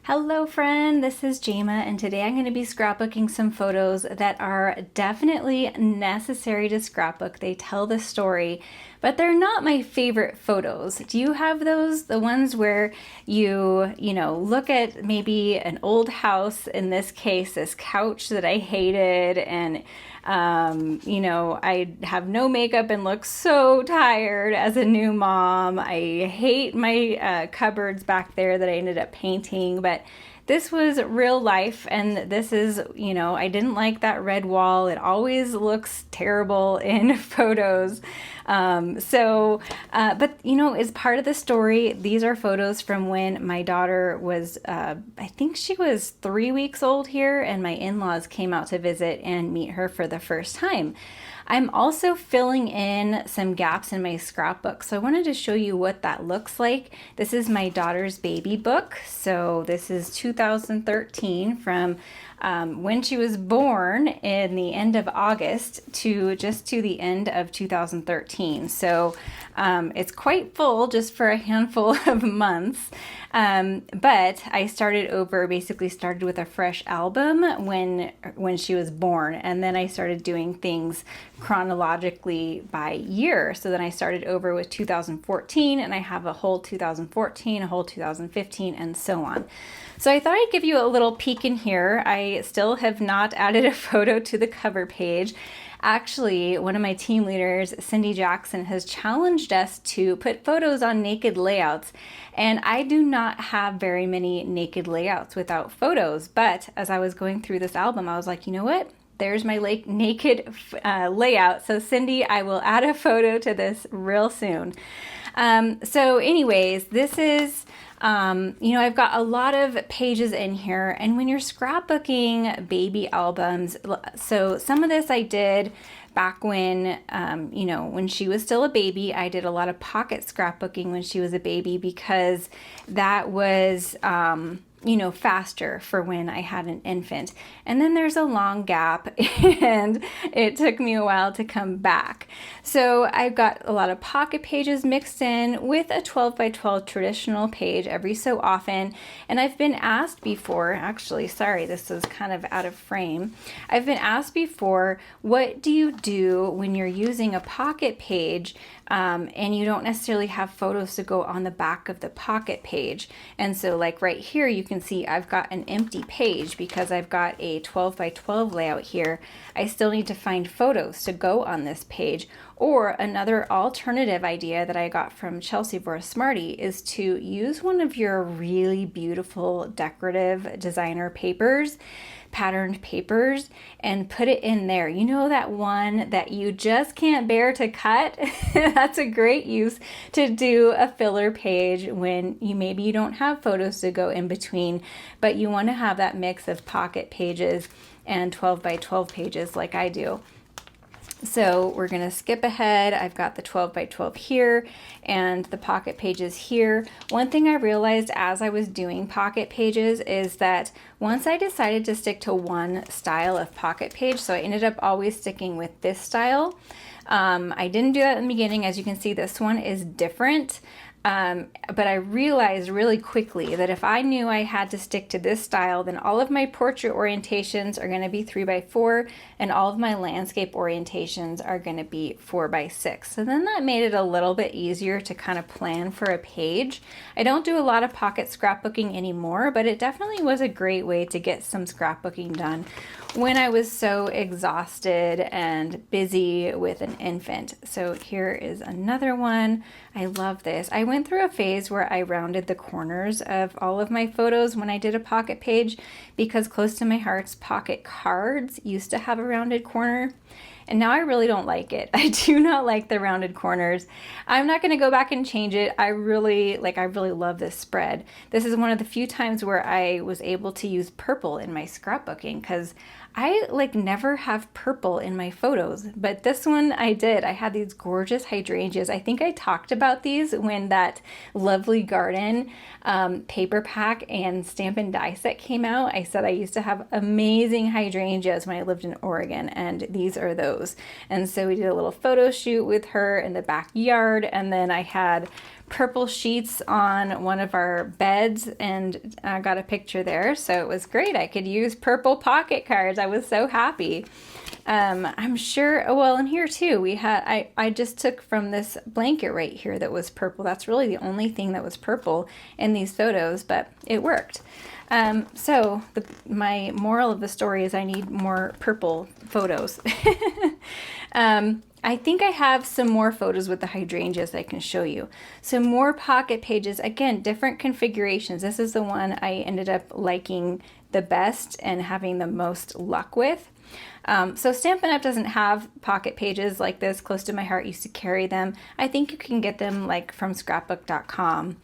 Hello friend, this is Jayma and today I'm going to be scrapbooking some photos that are definitely necessary to scrapbook. They tell the story, but they're not my favorite photos. Do you have those? The ones where you look at maybe an old house, in this case, this couch that I hated, and I have no makeup and look so tired as a new mom. I hate my cupboards back there that I ended up painting, but this was real life, and this is, I didn't like that red wall. It always looks terrible in photos. But as part of the story, these are photos from when my daughter was, I think she was 3 weeks old here, and my in-laws came out to visit and meet her for the first time. I'm also filling in some gaps in my scrapbook, so I wanted to show you what that looks like. This is my daughter's baby book. So this is 2013, from when she was born in the end of August to the end of 2013. So it's quite full just for a handful of months. But I basically started with a fresh album when she was born, and then I started doing things chronologically by year. So then I started over with 2014, and I have a whole 2014, a whole 2015, and so on. So I thought I'd give you a little peek in here. I still have not added a photo to the cover page. Actually, one of my team leaders, Cindy Jackson, has challenged us to put photos on naked layouts. And I do not have very many naked layouts without photos. But as I was going through this album, I was like, you know what? There's my naked layout. So Cindy, I will add a photo to this real soon. So anyways, this is, I've got a lot of pages in here, and when you're scrapbooking baby albums, so some of this I did back when, when she was still a baby. I did a lot of pocket scrapbooking when she was a baby because that was, faster for when I had an infant. And then there's a long gap and it took me a while to come back. So I've got a lot of pocket pages mixed in with a 12 by 12 traditional page every so often. And I've been asked before, actually, sorry, this is kind of out of frame. I've been asked before, what do you do when you're using a pocket page and you don't necessarily have photos to go on the back of the pocket page? And so like right here, you can see I've got an empty page because I've got a 12 by 12 layout here. I still need to find photos to go on this page. Or another alternative idea that I got from Chelsea for a Smarty is to use one of your really beautiful decorative designer papers, patterned papers, and put it in there. You know, that one that you just can't bear to cut? That's a great use to do a filler page when maybe you don't have photos to go in between, but you want to have that mix of pocket pages and 12 by 12 pages like I do. So we're going to skip ahead. I've got the 12 by 12 here and the pocket pages here. One thing I realized as I was doing pocket pages is that once I decided to stick to one style of pocket page, so I ended up always sticking with this style. I didn't do that in the beginning. As you can see, this one is different. But I realized really quickly that if I knew I had to stick to this style, then all of my portrait orientations are going to be 3 by 4, and all of my landscape orientations are going to be 4 by 6. So then that made it a little bit easier to kind of plan for a page. I don't do a lot of pocket scrapbooking anymore, but it definitely was a great way to get some scrapbooking done when I was so exhausted and busy with an infant. So here is another one. I love this. I went through a phase where I rounded the corners of all of my photos when I did a pocket page because close to my heart's pocket cards used to have a rounded corner. And now I really don't like it. I do not like the rounded corners. I'm not going to go back and change it. I really love this spread. This is one of the few times where I was able to use purple in my scrapbooking because I never have purple in my photos, but this one I did. I had these gorgeous hydrangeas. I think I talked about these when that Lovely Garden paper pack and Stampin' Die set came out. I said I used to have amazing hydrangeas when I lived in Oregon, and these are those. pose. And so we did a little photo shoot with her in the backyard, and then I had purple sheets on one of our beds, and I got a picture there. So it was great. I could use purple pocket cards. I was so happy. I'm sure, oh, well, and here too, we had, I just took from this blanket right here that was purple. That's really the only thing that was purple in these photos, but it worked. So my moral of the story is I need more purple photos. I think I have some more photos with the hydrangeas I can show you. So more pocket pages, again, different configurations. This is the one I ended up liking the best and having the most luck with. So Stampin' Up! Doesn't have pocket pages like this close to my heart. I used to carry them. I think you can get them like from scrapbook.com.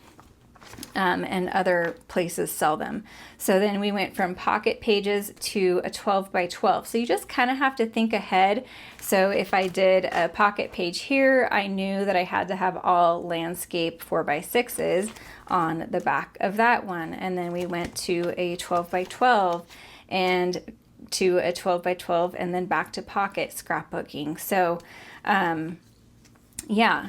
And other places sell them. So then we went from pocket pages to a 12 by 12. So you just kind of have to think ahead. So if I did a pocket page here, I knew that I had to have all landscape 4 by 6s on the back of that one. And then we went to a 12 by 12 and to a 12 by 12 and then back to pocket scrapbooking. So yeah.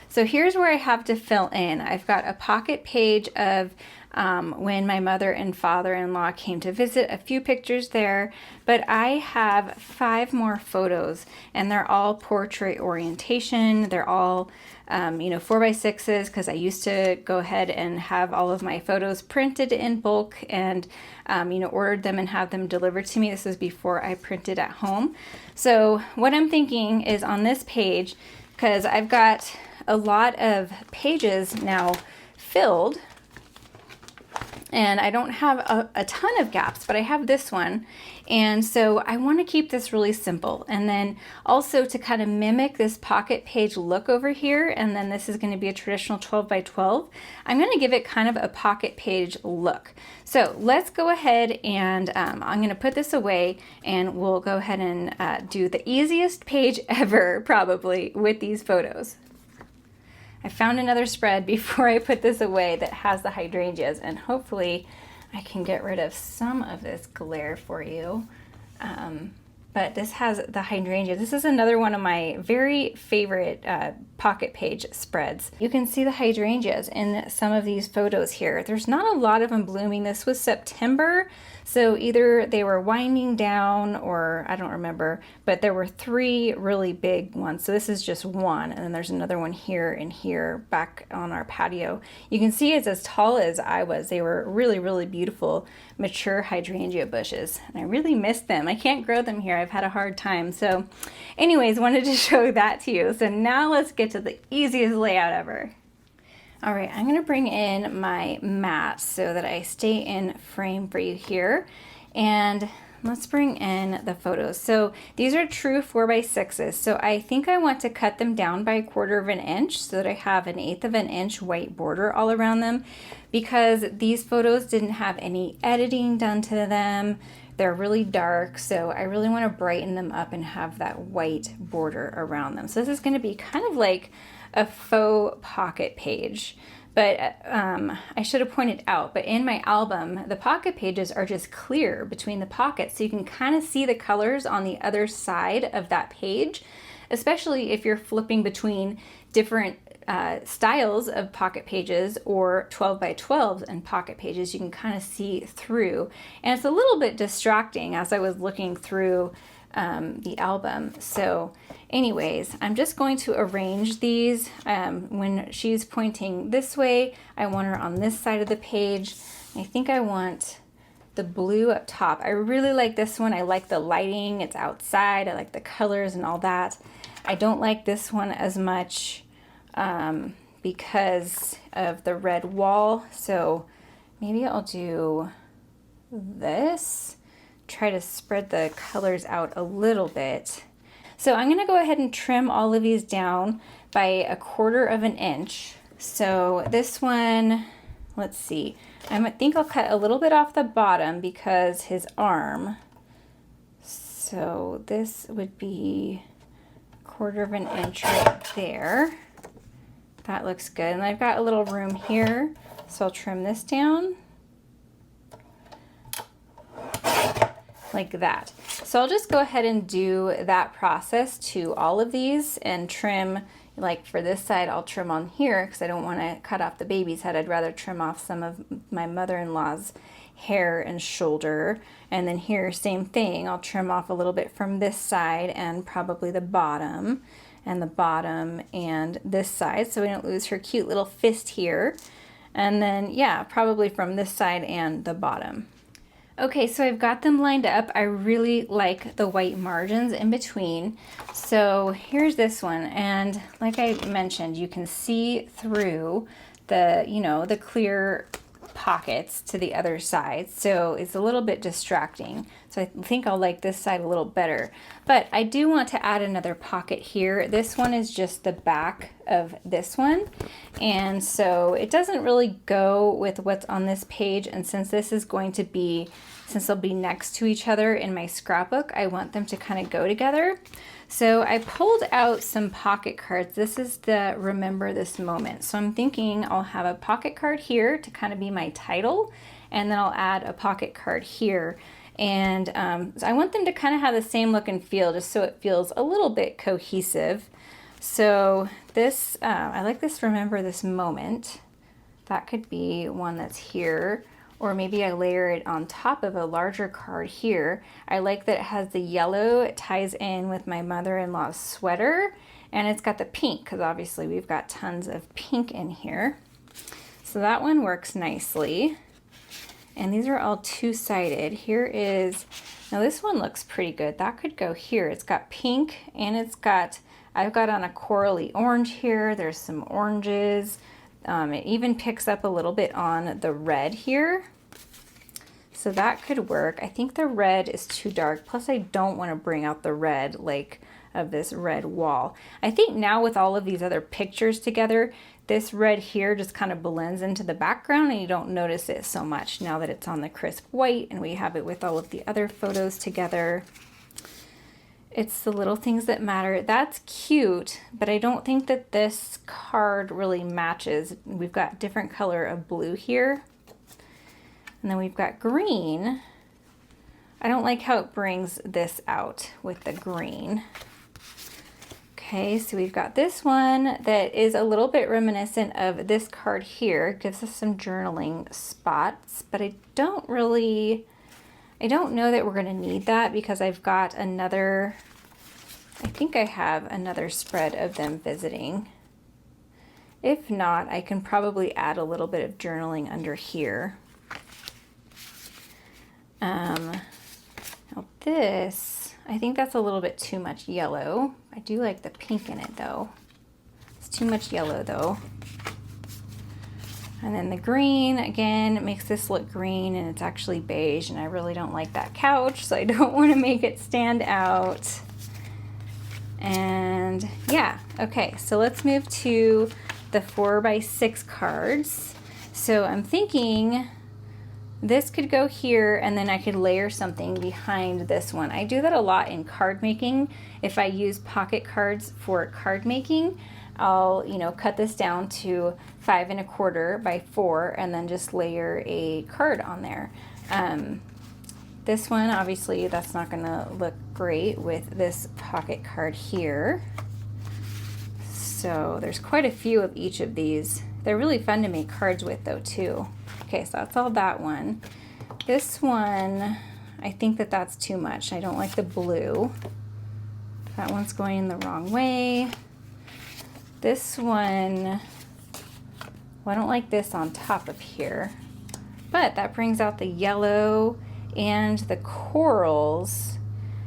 So here's where I have to fill in. I've got a pocket page of when my mother and father-in-law came to visit, a few pictures there, but I have 5 more photos, and they're all portrait orientation. They're all, 4 by 6s, because I used to go ahead and have all of my photos printed in bulk and, ordered them and have them delivered to me. This was before I printed at home. So what I'm thinking is on this page, because I've got a lot of pages now filled, and I don't have a ton of gaps, but I have this one, and so I want to keep this really simple. And then also to kind of mimic this pocket page look over here, and then this is going to be a traditional 12 by 12, I'm going to give it kind of a pocket page look. So let's go ahead and I'm going to put this away, and we'll go ahead and do the easiest page ever probably with these photos. I found another spread before I put this away that has the hydrangeas, and hopefully I can get rid of some of this glare for you. But this has the hydrangeas. This is another one of my very favorite pocket page spreads. You can see the hydrangeas in some of these photos here. There's not a lot of them blooming. This was September, so either they were winding down or I don't remember, but there were 3 really big ones. So this is just one, and then there's another one here and here back on our patio. You can see it's as tall as I was. They were really, really beautiful, mature hydrangea bushes, and I really miss them. I can't grow them here. I've had a hard time. So anyways, wanted to show that to you. So now let's get to the easiest layout ever. All right, I'm gonna bring in my mat so that I stay in frame for you here. And let's bring in the photos. So these are true 4 by 6s. So I think I want to cut them down by 1/4 of an inch so that I have 1/8 of an inch white border all around them, because these photos didn't have any editing done to them. They're really dark, so I really want to brighten them up and have that white border around them. So this is going to be kind of like a faux pocket page. But I should have pointed out, but in my album, the pocket pages are just clear between the pockets, so you can kind of see the colors on the other side of that page, especially if you're flipping between different styles of pocket pages or 12 by 12s and pocket pages. You can kind of see through, and it's a little bit distracting as I was looking through the album. So anyways, I'm just going to arrange these. When she's pointing this way, I want her on this side of the page. I think I want the blue up top. I really like this one. I like the lighting. It's outside. I like the colors and all that. I don't like this one as much because of the red wall. So maybe I'll do this. Try to spread the colors out a little bit. So I'm gonna go ahead and trim all of these down by 1/4 of an inch. So this one, let's see, I think I'll cut a little bit off the bottom because his arm. So this would be 1/4 of an inch right there. That looks good. And I've got a little room here, so I'll trim this down. like that. So I'll just go ahead and do that process to all of these and trim. Like for this side, I'll trim on here because I don't want to cut off the baby's head. I'd rather trim off some of my mother-in-law's hair and shoulder. And then here, same thing. I'll trim off a little bit from this side and probably the bottom and this side so we don't lose her cute little fist here. And then, yeah, probably from this side and the bottom. Okay, so I've got them lined up. I really like the white margins in between. So here's this one, and like I mentioned, you can see through the, you know, the clear pockets to the other side, so it's a little bit distracting. So I think I'll like this side a little better. But I do want to add another pocket here. This one is just the back of this one, and so it doesn't really go with what's on this page. And since this is going to be, since they'll be next to each other in my scrapbook, I want them to kind of go together. So I pulled out some pocket cards. This is the Remember This Moment. So I'm thinking I'll have a pocket card here to kind of be my title, and then I'll add a pocket card here. And so I want them to kind of have the same look and feel, just so it feels a little bit cohesive. So this, I like this Remember This Moment. That could be one that's here. Or maybe I layer it on top of a larger card here. I like that it has the yellow, it ties in with my mother-in-law's sweater, and it's got the pink, because obviously we've got tons of pink in here. So that one works nicely. And these are all two-sided. Here is, now this one looks pretty good. That could go here. It's got pink, and it's got, I've got on a corally orange here. There's some oranges. It even picks up a little bit on the red here. So that could work. I think the red is too dark. Plus I don't want to bring out the red like of this red wall. I think now with all of these other pictures together, this red here just kind of blends into the background and you don't notice it so much now that it's on the crisp white and we have it with all of the other photos together. It's the little things that matter. That's cute, but I don't think that this card really matches. We've got different color of blue here. And then we've got green. I don't like how it brings this out with the green. Okay, so we've got this one that is a little bit reminiscent of this card here. It gives us some journaling spots, but I don't know that we're going to need that because I've got another, I think I have another spread of them visiting. If not, I can probably add a little bit of journaling under here. Now this, I think that's a little bit too much yellow. I do like the pink in it though. It's too much yellow though. And then the green, again, makes this look green and it's actually beige and I really don't like that couch, so I don't want to make it stand out. And yeah, okay, so let's move to the 4x6 cards. So I'm thinking this could go here and then I could layer something behind this one. I do that a lot in card making. If I use pocket cards for card making, I'll, you know, cut this down to 5 1/4 by 4 and then just layer a card on there. This one, obviously, that's not going to look great with this pocket card here. So there's quite a few of each of these. They're really fun to make cards with though too. Okay, so that's all that one. This one, I think that that's too much. I don't like the blue. That one's going the wrong way. This one, well, I don't like this on top of here, but that brings out the yellow and the corals.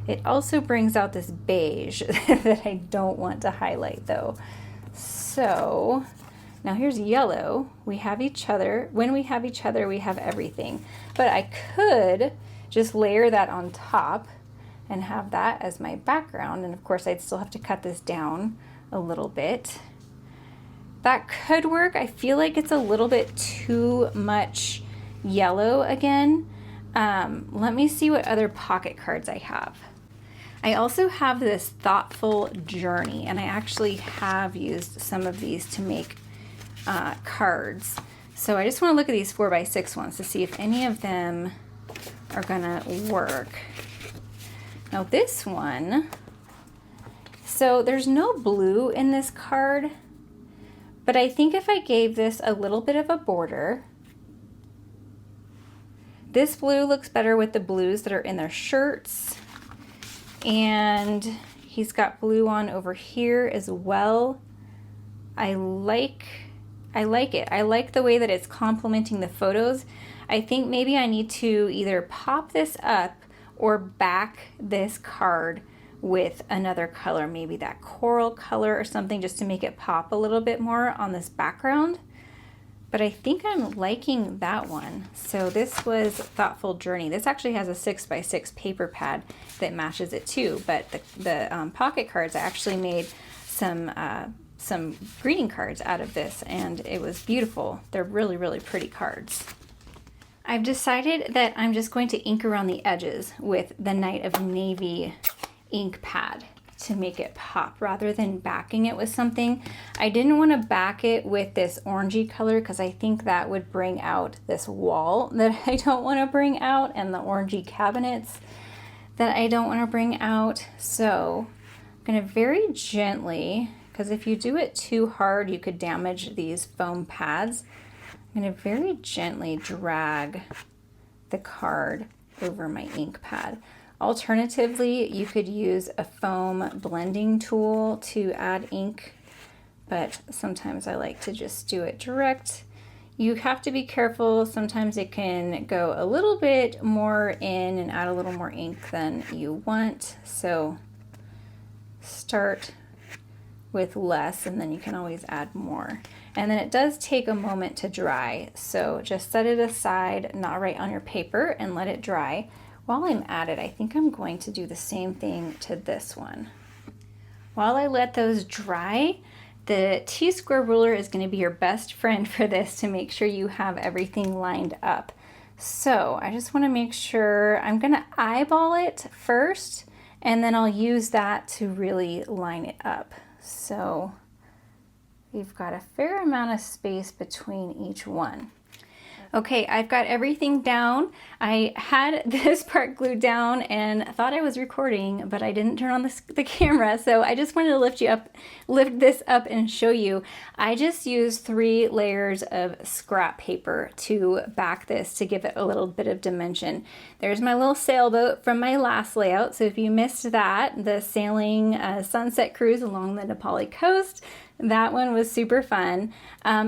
It also brings out this beige that I don't want to highlight though. So now here's yellow. We have each other. When we have each other, we have everything. But I could just layer that on top and have that as my background. And of course, I'd still have to cut this down a little bit. That could work. I feel like it's a little bit too much yellow again. Let me see what other pocket cards I have. I also have this Thoughtful Journey, and I actually have used some of these to make cards. So I just want to look at these 4x6 ones to see if any of them are gonna work. Now this one, so there's no blue in this card, but I think if I gave this a little bit of a border, this blue looks better with the blues that are in their shirts. And he's got blue on over here as well. I like it. I like the way that it's complementing the photos. I think maybe I need to either pop this up or back this card with another color, maybe that coral color or something, just to make it pop a little bit more on this background. But I think I'm liking that one. So this was Thoughtful Journey. This actually has a 6x6 paper pad that matches it too, but the pocket cards, I actually made some greeting cards out of this, and it was beautiful. They're really, really pretty cards. I've decided that I'm just going to ink around the edges with the Night of Navy ink pad to make it pop rather than backing it with something. I didn't want to back it with this orangey color because I think that would bring out this wall that I don't want to bring out and the orangey cabinets that I don't want to bring out. So I'm going to very gently, because if you do it too hard you could damage these foam pads. I'm going to very gently drag the card over my ink pad. Alternatively, you could use a foam blending tool to add ink, but sometimes I like to just do it direct. You have to be careful. Sometimes it can go a little bit more in and add a little more ink than you want. So start with less and then you can always add more. And then it does take a moment to dry. So just set it aside, not right on your paper, and let it dry. While I'm at it, I think I'm going to do the same thing to this one. While I let those dry, the T-square ruler is going to be your best friend for this to make sure you have everything lined up. So I just want to make sure, I'm going to eyeball it first, and then I'll use that to really line it up. So we've got a fair amount of space between each one. Okay, I've got everything down. I had this part glued down and thought I was recording, but I didn't turn on the camera, so I just wanted to lift this up and show you. I just used 3 layers of scrap paper to back this to give it a little bit of dimension. There's my little sailboat from my last layout, so if you missed that, the sailing sunset cruise along the NaPali coast, that one was super fun.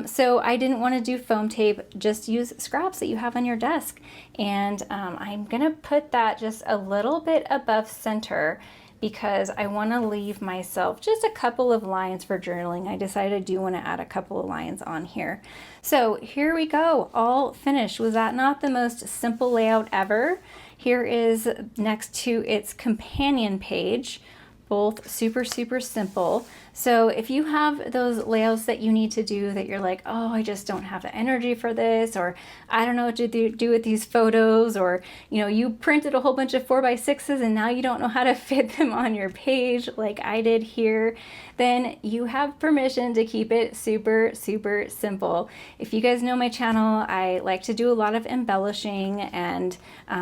So I didn't want to do foam tape, just use scraps that you have on your desk. And I'm gonna put that just a little bit above center because I want to leave myself just a couple of lines for journaling. I decided I do want to add a couple of lines on here. So here we go, all finished. Was that not the most simple layout ever? Here is next to its companion page. Both super, super simple. So if you have those layouts that you need to do that you're like, oh, I just don't have the energy for this, or I don't know what to do with these photos, or you know, you printed a whole bunch of 4x6s and now you don't know how to fit them on your page like I did here, then you have permission to keep it super, super simple. If you guys know my channel, I like to do a lot of embellishing, and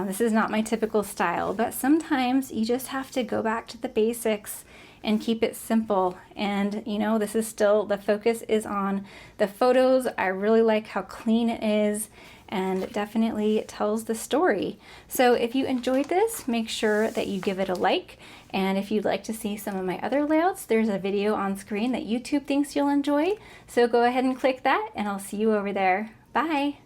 this is not my typical style, but sometimes you just have to go back to the basics and keep it simple. And you know, this is still, the focus is on the photos. I really like how clean it is, and definitely tells the story. So if you enjoyed this, make sure that you give it a like. And if you'd like to see some of my other layouts, there's a video on screen that YouTube thinks you'll enjoy. So go ahead and click that, and I'll see you over there. Bye.